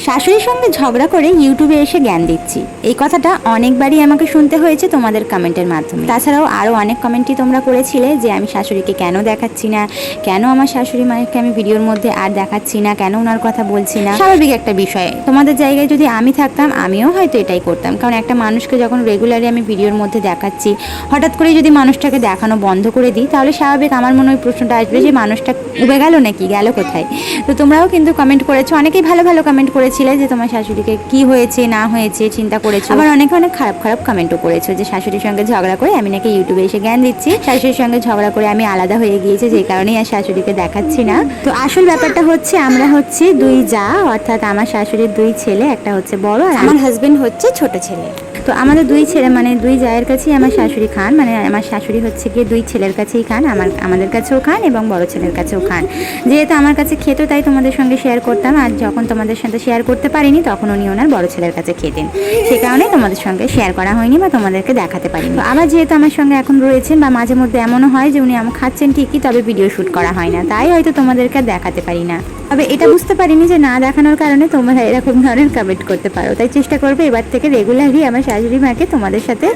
শাশুড়ির সঙ্গে ঝগড়া করে ইউটিউবে এসে জ্ঞান দিচ্ছি, এই কথাটা অনেকবারই আমাকে শুনতে হয়েছে তোমাদের কমেন্টের মাধ্যমে। তাছাড়াও আরও অনেক কমেন্টই তোমরা করেছিলে যে আমি শাশুড়িকে কেন দেখাচ্ছি না, কেন আমার শাশুড়ি মাকে আমি ভিডিওর মধ্যে আর দেখাচ্ছি না, কেন ওনার কথা বলছি না। স্বাভাবিক একটা বিষয়, তোমাদের জায়গায় যদি আমি থাকতাম আমিও হয়তো এটাই করতাম। কারণ একটা মানুষকে যখন রেগুলারলি আমি ভিডিওর মধ্যে দেখাচ্ছি, হঠাৎ করে যদি মানুষটাকে দেখানো বন্ধ করে দিই, তাহলে স্বাভাবিক আমার মনে হয় প্রশ্নটা আসবে যে মানুষটা উবে গেল নাকি, গেল কোথায়। তো তোমরাও কিন্তু কমেন্ট করেছো, অনেকেই ভালো ভালো কমেন্ট করেছিলে যে তোমার শাশুড়িকে কি হয়েছে না হয়েছে চিন্তা করেছো। আবার অনেকে অনেক খারাপ খারাপ কমেন্টও করেছো যে শাশুড়ির সঙ্গে ঝগড়া করে আমি নাকি ইউটিউবে এসে জ্ঞান দিচ্ছি, শাশুড়ির সঙ্গে ঝগড়া করে আমি আলাদা হয়ে গিয়েছি, যে কারণেই আর শাশুড়িকে দেখাচ্ছি না। তো আসল ব্যাপারটা হচ্ছে আমরা হচ্ছে দুই জা, অর্থাৎ আমার শাশুড়ির দুই ছেলে, একটা হচ্ছে বড় আর আমার হাজবেন্ড হচ্ছে ছোট ছেলে। তো আমাদের দুই ছেলে মানে দুই জায়ের কাছেই আমার শাশুড়ি খান, মানে আমার শাশুড়ি হচ্ছে গিয়ে দুই ছেলের কাছেই খান, আমাদের কাছেও খান এবং বড় ছেলের কাছেও খান। যেহেতু আমার কাছে খেত তাই তোমাদের সঙ্গে শেয়ার করতাম, আর যখন তোমাদের সাথে শেয়ার করতে পারিনি তখন উনি ওনার বড় ছেলের কাছে খেতেন, সে কারণে তোমাদের সঙ্গে শেয়ার করা হয়নি বা তোমাদেরকে দেখাতে পারিনি। তো আবার যেহেতু আমার সঙ্গে এখন রয়েছেন বা মাঝে মধ্যে এমনও হয় যে উনি আমার খাচ্ছেন ঠিকই, তবে ভিডিও শ্যুট করা হয় না, তাই হয়তো তোমাদেরকে দেখাতে পারি না। তবে এটা বুঝতে পারিনি যে না দেখানোর কারণে তোমরা এরকম ধরনের কমেন্ট করতে পারো, তাই চেষ্টা করবে এবার থেকে রেগুলারলি আমার শাশুড়ি মাকে তোমাদের সাথে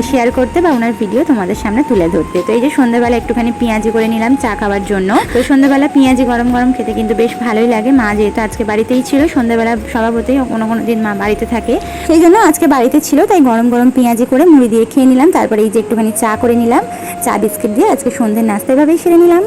শেয়ার করতে বা ওনার ভিডিও তোমাদের সামনে তুলে ধরতে। তো এই যে সন্ধ্যাবেলা একটুখানি পেঁয়াজি করে নিলাম চা খাওয়ার জন্য। তো সন্ধ্যাবেলা পেঁয়াজি গরম গরম খেতে কিন্তু বেশ ভালোই লাগে। মা যেহেতু আজকে বাড়িতেই ছিল, সন্ধ্যাবেলা স্বভাবতই কোনো কোনো দিন মা বাড়িতে থাকে, সেই জন্য আজকে বাড়িতে ছিল, তাই গরম গরম পেঁয়াজি করে মুড়ি দিয়ে খেয়ে নিলাম। তারপরে এই যে একটুখানি চা করে নিলাম, চা বিস্কিট দিয়ে আজকে সন্ধ্যের নাস্তা এভাবেই সেরে নিলাম।